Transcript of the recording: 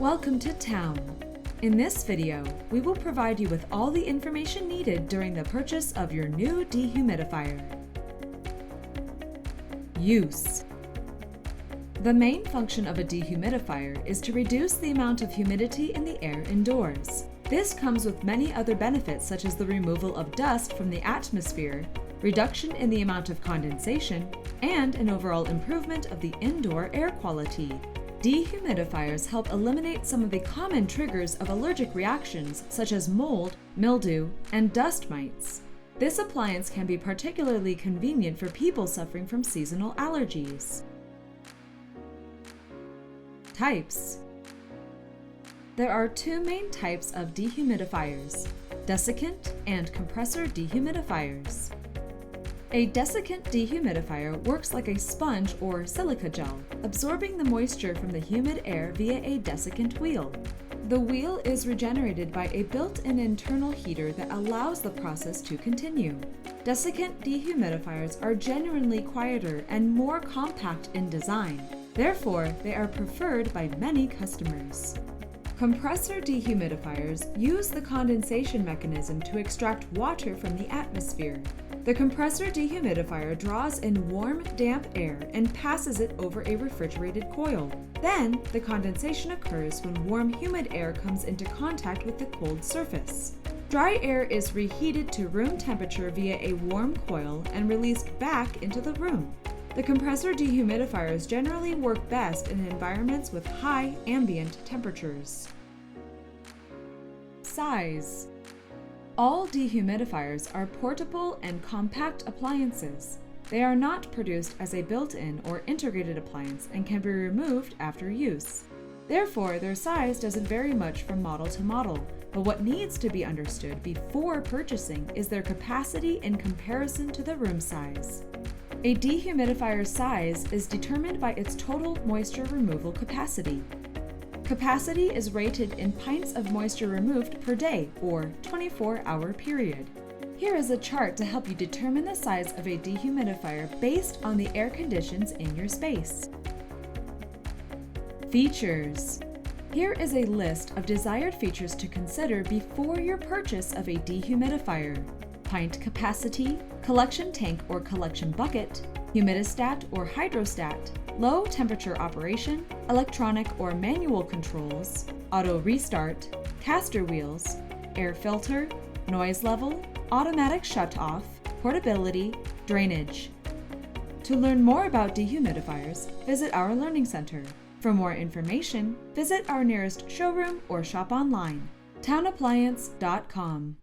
Welcome to Town. In this video, we will provide you with all the information needed during the purchase of your new dehumidifier. Use. The main function of a dehumidifier is to reduce the amount of humidity in the air indoors. This comes with many other benefits such as the removal of dust from the atmosphere, reduction in the amount of condensation, and an overall improvement of the indoor air quality. Dehumidifiers help eliminate some of the common triggers of allergic reactions such as mold, mildew, and dust mites. This appliance can be particularly convenient for people suffering from seasonal allergies. Types. There are two main types of dehumidifiers, desiccant and compressor dehumidifiers. A desiccant dehumidifier works like a sponge or silica gel, absorbing the moisture from the humid air via a desiccant wheel. The wheel is regenerated by a built-in internal heater that allows the process to continue. Desiccant dehumidifiers are genuinely quieter and more compact in design. Therefore, they are preferred by many customers. Compressor dehumidifiers use the condensation mechanism to extract water from the atmosphere. The compressor dehumidifier draws in warm, damp air and passes it over a refrigerated coil. Then, the condensation occurs when warm, humid air comes into contact with the cold surface. Dry air is reheated to room temperature via a warm coil and released back into the room. The compressor dehumidifiers generally work best in environments with high ambient temperatures. Size. All dehumidifiers are portable and compact appliances. They are not produced as a built-in or integrated appliance and can be removed after use. Therefore, their size doesn't vary much from model to model, but what needs to be understood before purchasing is their capacity in comparison to the room size. A dehumidifier's size is determined by its total moisture removal capacity. Capacity is rated in pints of moisture removed per day, or 24-hour period. Here is a chart to help you determine the size of a dehumidifier based on the air conditions in your space. Features. Here is a list of desired features to consider before your purchase of a dehumidifier. Pint capacity, collection tank or collection bucket, humidistat or hydrostat, low temperature operation, electronic or manual controls, auto restart, caster wheels, air filter, noise level, automatic shut-off, portability, drainage. To learn more about dehumidifiers, visit our Learning Center. For more information, visit our nearest showroom or shop online, townappliance.com.